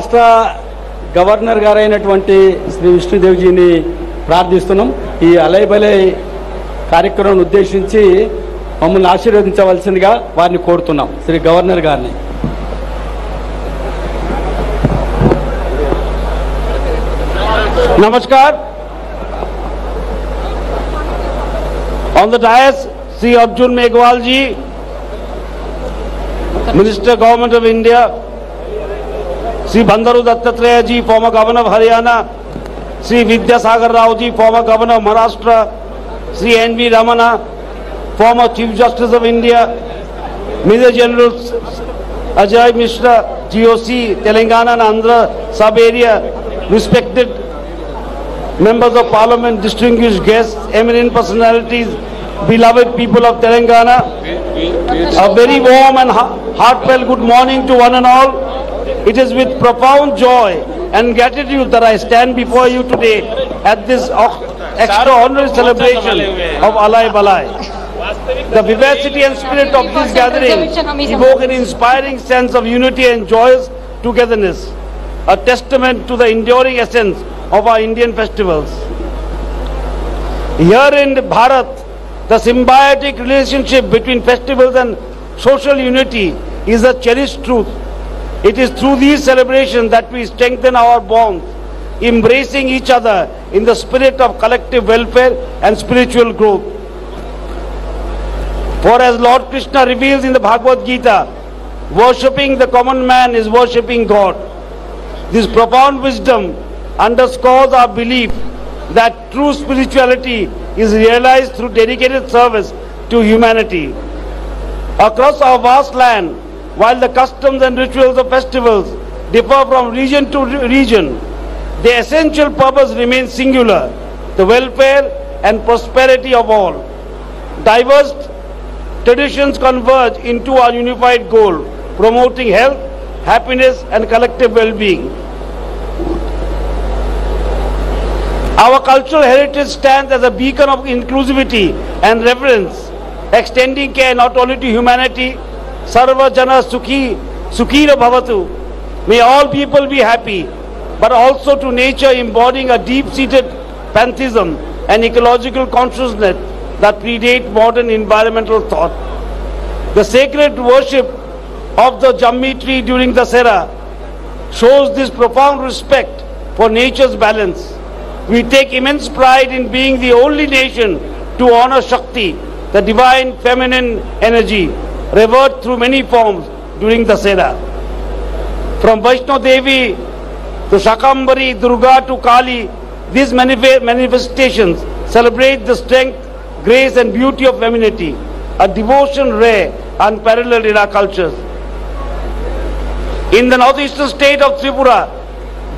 రాష్ట్ర గవర్నర్ గారైనటువంటి శ్రీ విష్ణుదేవ్జీని ప్రార్థిస్తున్నాం. ఈ అలైబలై కార్యక్రమాన్ని ఉద్దేశించి మమ్మల్ని ఆశీర్వదించవలసిందిగా వారిని కోరుతున్నాం. శ్రీ గవర్నర్ గారిని. Namaskar. On the dais, Sri Arjun Meghwal ji, Minister Government of India, Sri Bandaru Dattatreya ji, former Governor of Haryana, Sri Vidyasagar Rao ji, former Governor of Maharashtra, Sri N.V. Ramana, former Chief Justice of India, Major General Ajay Mishra, GOC, Telangana and Andhra sub-area, respected members of Parliament, distinguished guests, eminent personalities, beloved people of Telangana, a very warm and heartfelt good morning to one and all. It is with profound joy and gratitude that I stand before you today at this extraordinary celebration of Alai Balai. The vivacity and spirit of this gathering evoke an inspiring sense of unity and joyous togetherness, a testament to the enduring essence of our Indian festivals. Here in Bharat, the symbiotic relationship between festivals and social unity is a cherished truth. It is through these celebrations that we strengthen our bonds, embracing each other in the spirit of collective welfare and spiritual growth. For as Lord Krishna reveals in the Bhagavad Gita, worshipping the common man is worshipping God. This profound wisdom underscores our belief that true spirituality is realized through dedicated service to humanity. Across our vast land, while the customs and rituals of festivals differ from region to region, the essential purpose remains singular: the welfare and prosperity of all. Diverse traditions converge into our unified goal, promoting health, happiness and collective well-being. Our cultural heritage stands as a beacon of inclusivity and reverence, extending care not only to humanity, Sarva Jana Sukhi, Sukhira Bhavatu, may all people be happy, but also to nature, embodying a deep-seated pantheism and ecological consciousness that predate modern environmental thought. The sacred worship of the Jammi tree during Dasera shows this profound respect for nature's balance. We take immense pride in being the only nation to honor Shakti, the divine feminine energy, revered through many forms during Dasera. From Vaishno Devi to Shakambari, Durga to Kali, these manifestations celebrate the strength, grace and beauty of femininity, a devotion rare, unparalleled in our cultures. In the northeastern state of Tripura,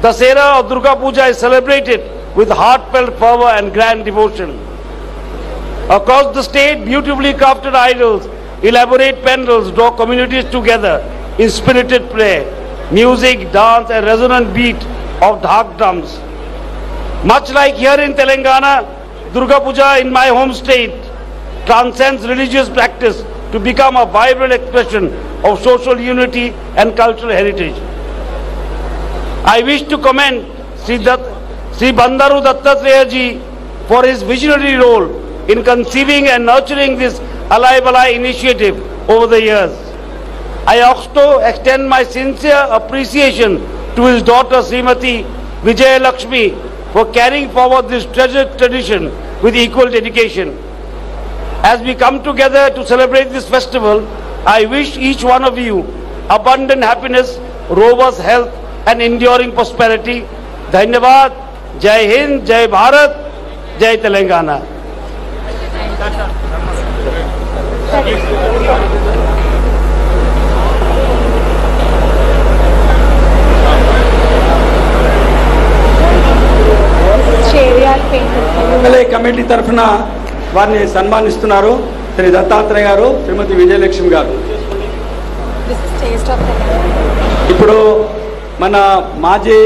Dasera of Durga Puja is celebrated with heartfelt fervor and grand devotion. Across the state, beautifully crafted idols, elaborate pandals draw communities together in spirited prayer, music, dance and resonant beat of dhak drums. Much like here in Telangana, Durga Puja in my home state transcends religious practice to become a vibrant expression of social unity and cultural heritage. I wish to commend Sri Bandaru Dattatreya ji for his visionary role in conceiving and nurturing this Alai Balai initiative over the years. I also extend my sincere appreciation to his daughter Srimati Vijaya Lakshmi for carrying forward this treasured tradition with equal dedication. As we come together to celebrate this festival, I wish each one of you abundant happiness, robust health and enduring prosperity. Dhanyavad. Jai Hind, Jai Bharat, Jai Telangana. Committee తరఫున వారిని సన్మానిస్తున్నారు శ్రీ దత్తాత్రేయ గారు, శ్రీమతి విజయలక్ష్మి గారు. ఇప్పుడు మన మాజీ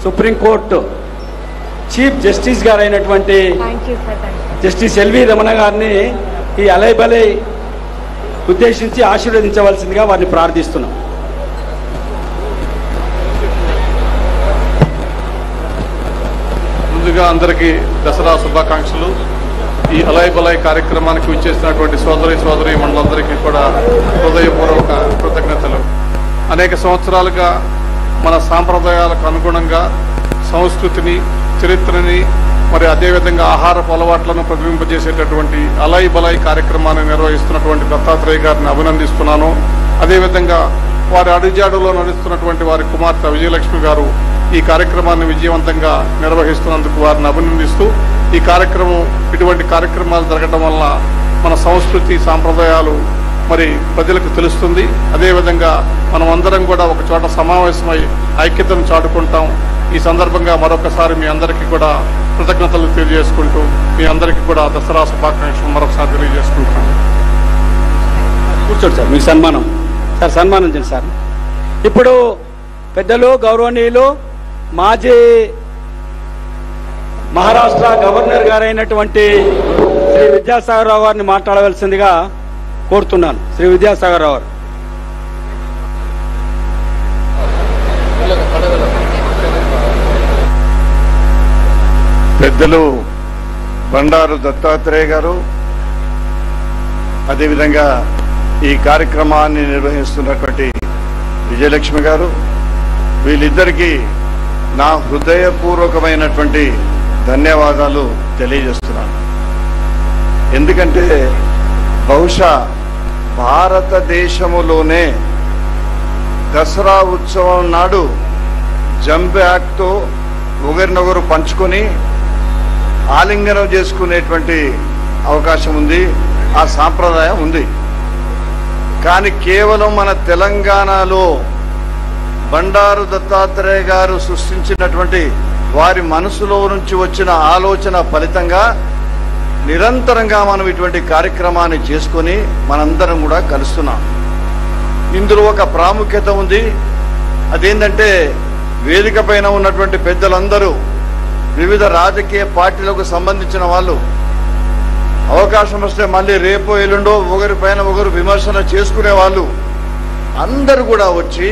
supreme court chief justice గారు అయినటువంటి justice LV Ramana గారిని ఈ అలై బలై ఉద్దేశించి ఆశీర్వదించవలసిందిగా వారిని ప్రార్థిస్తున్నాం. ముందుగా అందరికీ దసరా శుభాకాంక్షలు. ఈ అలాయ్ బలాయ్ కార్యక్రమానికి విచ్చేసినటువంటి సోదరి మండలందరికీ కూడా హృదయపూర్వక కృతజ్ఞతలు. అనేక సంవత్సరాలుగా మన సాంప్రదాయాలకు అనుగుణంగా సంస్కృతిని, చరిత్రని, మరి అదేవిధంగా ఆహారపు అలవాట్లను ప్రతిబింబజేసేటటువంటి అలాయ్ బలాయ్ కార్యక్రమాన్ని నిర్వహిస్తున్నటువంటి దత్తాత్రేయ గారిని అభినందిస్తున్నాను. అదేవిధంగా వారి అడుగుజాడులో నడుస్తున్నటువంటి వారి కుమార్తె విజయలక్ష్మి గారు ఈ కార్యక్రమాన్ని విజయవంతంగా నిర్వహిస్తున్నందుకు వారిని అభినందిస్తూ, ఈ కార్యక్రమం ఇటువంటి కార్యక్రమాలు జరగడం వల్ల మన సంస్కృతి సాంప్రదాయాలు మరి ప్రజలకు తెలుస్తుంది. అదేవిధంగా మనం అందరం కూడా ఒక చోట సమావేశమై ఐక్యతను చాటుకుంటాం. ఈ సందర్భంగా మరొకసారి మీ అందరికీ కూడా కృతజ్ఞతలు తెలియజేసుకుంటూ మీ అందరికీ కూడా దసరా శుభాకాంక్షలు మరొకసారి తెలియజేసుకుంటున్నాను. కూర్చోండి సార్, మీకు సన్మానం సార్, సన్మానం చేయండి సార్. ఇప్పుడు పెద్దలు గౌరవనీయులు మాజీ మహారాష్ట్ర గవర్నర్ గారైనటువంటి శ్రీ విద్యాసాగర్ రావు గారిని మాట్లాడవలసిందిగా కోరుతున్నాను. శ్రీ విద్యాసాగర్ రావు గారు. పెద్దలు బండారు దత్తాత్రేయ గారు, అదేవిధంగా ఈ కార్యక్రమాన్ని నిర్వహిస్తున్నటువంటి విజయలక్ష్మి గారు, వీళ్ళిద్దరికీ నా హృదయపూర్వకమైనటువంటి ధన్యవాదాలు తెలియజేస్తున్నాను. ఎందుకంటే బహుశా భారతదేశములోనే దసరా ఉత్సవం నాడు జంప్ యాక్ట్తో ఒకరినొకరు పంచుకొని ఆలింగనం చేసుకునేటువంటి అవకాశం ఉంది, ఆ సాంప్రదాయం ఉంది. కానీ కేవలం మన తెలంగాణలో బండారు దత్తాత్రేయ గారు సృష్టించినటువంటి వారి మనసులో నుంచి వచ్చిన ఆలోచన ఫలితంగా నిరంతరంగా మనం ఇటువంటి కార్యక్రమాన్ని చేసుకొని మనందరం కూడా కలుస్తున్నాం. ఇందులో ఒక ప్రాముఖ్యత ఉంది. అదేంటంటే వేదిక పైన ఉన్నటువంటి పెద్దలందరూ వివిధ రాజకీయ పార్టీలకు సంబంధించిన వాళ్ళు అవకాశం వస్తే మళ్ళీ రేపో ఎల్లుండో ఒకరి పైన ఒకరు విమర్శన చేసుకునే వాళ్ళు అందరూ కూడా వచ్చి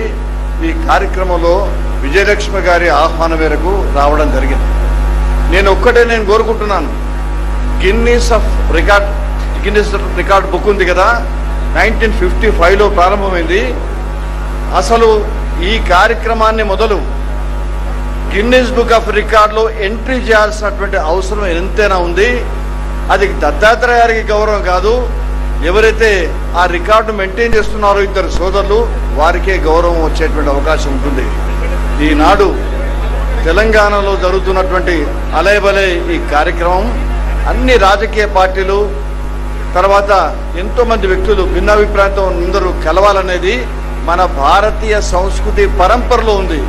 ఈ కార్యక్రమంలో విజయలక్ష్మి గారి ఆహ్వానం మేరకు రావడం జరిగింది. నేను కోరుకుంటున్నాను, గిన్నీస్ రికార్డ్ బుక్ ఉంది కదా, 1955లో ప్రారంభమైంది. అసలు ఈ కార్యక్రమాన్ని మొదలు గిన్నీస్ బుక్ ఆఫ్ రికార్డులో ఎంట్రీ చేయాల్సినటువంటి అవసరం ఎంతైనా ఉంది. అది దత్తాత్రేయ గారికి గౌరవం కాదు, ఎవరైతే ఆ రికార్డు మెయింటైన్ చేస్తున్నారో ఇద్దరు సోదరులు వారికే గౌరవం వచ్చేటువంటి అవకాశం ఉంటుంది. ఈనాడు తెలంగాణలో జరుగుతున్నటువంటి అలయబలే ఈ కార్యక్రమం అన్ని రాజకీయ పార్టీలు తర్వాత ఎంతో మంది వ్యక్తులు భిన్నాభిప్రాయంతో అందరూ కలవాలనేది మన భారతీయ సంస్కృతి పరంపరలో ఉంది.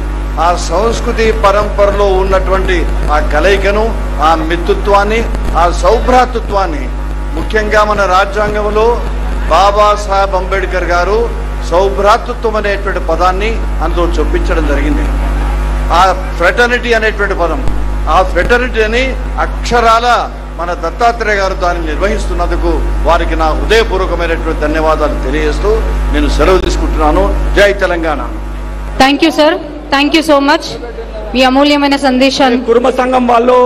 ఆ సంస్కృతి పరంపరలో ఉన్నటువంటి ఆ కలయికను, ఆ మిత్రుత్వాన్ని, ఆ సౌభ్రాతృత్వాన్ని ముఖ్యంగా మన రాజ్యాంగంలో బాబాసాహెబ్ అంబేద్కర్ గారు సౌభ్రాతృత్వం అనేటువంటి పదాన్ని అందులో చొప్పించడం జరిగింది. ఆ ఫ్రెటర్నిటీ అనేటువంటి పదం, ఆ ఫ్రెటర్నిటీని అక్షరాల మన దత్తాత్రేయ గారు దాన్ని నిర్వహిస్తున్నందుకు వారికి నా హృదయపూర్వకమైనటువంటి ధన్యవాదాలు తెలియజేస్తూ నేను సెలవు తీసుకుంటున్నాను. జై Telangana. Thank you sir, thank you so much. మీ అమూల్యమైన సందేశాన్ని కుర్మ సంఘం వాళ్ళు,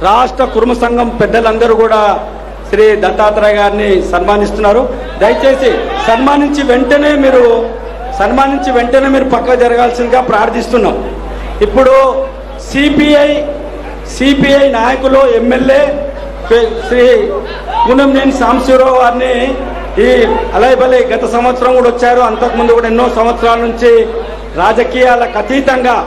రాష్ట్ర కుర్మ సంఘం పెద్దలందరూ కూడా శ్రీ దత్తాత్రేయ గారిని సన్మానిస్తున్నారు. దయచేసి సన్మానించి వెంటనే మీరు పక్క జరగాల్సిందిగా ప్రార్థిస్తున్నాం. ఇప్పుడు సిపిఐ నాయకులు, ఎమ్మెల్యే శ్రీ కూనంనేని సాంబశివరావు గారిని ఈ అలయబలే గత సంవత్సరం కూడా వచ్చారు. అంతకుముందు కూడా ఎన్నో సంవత్సరాల నుంచి రాజకీయాలకు అతీతంగా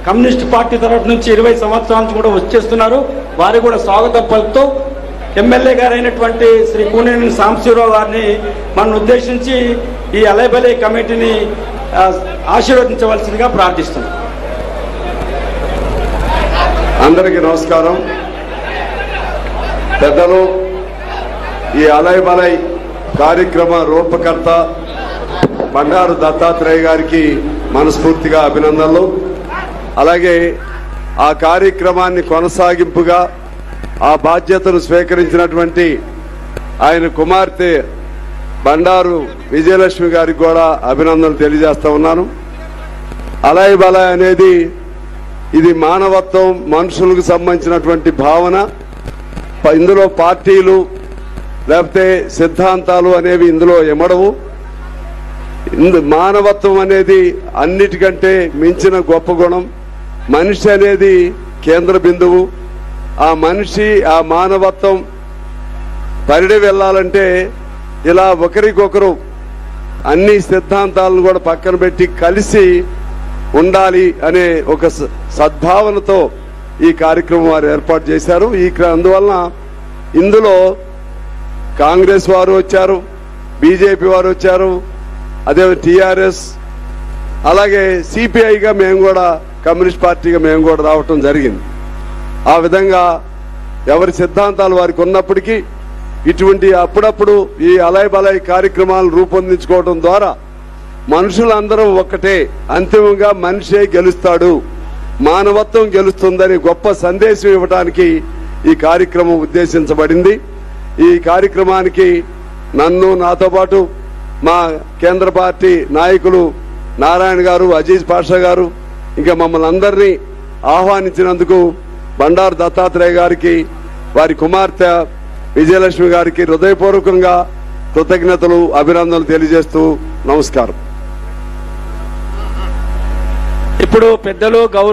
కమ్యూనిస్ట్ పార్టీ తరఫు నుంచి 20 సంవత్సరాల నుంచి కూడా వచ్చేస్తున్నారు. వారికి కూడా స్వాగతం పలుకుతూ ఎమ్మెల్యే గారైనటువంటి శ్రీ కూనంనేని సాంబశివరావు గారిని మనం ఉద్దేశించి ఈ అలయబలే కమిటీని ఆశీర్వదించవలసిందిగా ప్రార్థిస్తున్నాం. అందరికీ నమస్కారం. పెద్దలు, ఈ అలాయ్ బలాయ్ కార్యక్రమ రూపకర్త బండారు దత్తాత్రేయ గారికి మనస్ఫూర్తిగా అభినందనలు. అలాగే ఆ కార్యక్రమాన్ని కొనసాగింపుగా ఆ బాధ్యతను స్వీకరించినటువంటి ఆయన కుమార్తె బండారు విజయలక్ష్మి గారికి కూడా అభినందనలు తెలియజేస్తా ఉన్నాను. అలాయ్ బలాయ్ అనేది ఇది మానవత్వం, మనుషులకు సంబంధించినటువంటి భావన. ఇందులో పార్టీలు లేకపోతే సిద్ధాంతాలు అనేవి ఇందులో ఎమడవు. మానవత్వం అనేది అన్నిటికంటే మించిన గొప్ప గుణం. మనిషి అనేది కేంద్ర బిందువు. ఆ మనిషి, ఆ మానవత్వం పరిడి వెళ్ళాలంటే ఇలా ఒకరికొకరు అన్ని సిద్ధాంతాలను కూడా పక్కన పెట్టి కలిసి ఉండాలి అనే ఒక సద్భావనతో ఈ కార్యక్రమం వారు ఏర్పాటు చేశారు. అందువలన ఇందులో కాంగ్రెస్ వారు వచ్చారు, బీజేపీ వారు వచ్చారు, అదే టీఆర్ఎస్, అలాగే సిపిఐగా మేము కూడా, కమ్యూనిస్ట్ పార్టీగా మేము కూడా రావటం జరిగింది. ఆ విధంగా ఎవరి సిద్ధాంతాలు వారికి ఉన్నప్పటికీ ఇటువంటి అప్పుడప్పుడు ఈ అలయ్ బలయ్ కార్యక్రమాలు రూపొందించుకోవడం ద్వారా మనుషులందరం ఒక్కటే, అంతిమంగా మనిషే గెలుస్తాడు, మానవత్వం గెలుస్తుందని గొప్ప సందేశం ఇవ్వడానికి ఈ కార్యక్రమం ఉద్దేశించబడింది. ఈ కార్యక్రమానికి నన్ను, నాతో పాటు మా కేంద్ర పార్టీ నాయకులు నారాయణ గారు, అజీజ్ పాషా గారు, ఇంకా మమ్మల్ని అందరినీ ఆహ్వానించినందుకు బండారు దత్తాత్రేయ గారికి, వారి కుమార్తె విజయలక్ష్మి గారికి హృదయపూర్వకంగా కృతజ్ఞతలు, అభినందనలు తెలియజేస్తూ నమస్కారం. ఇప్పుడు పెద్దలు గౌరవ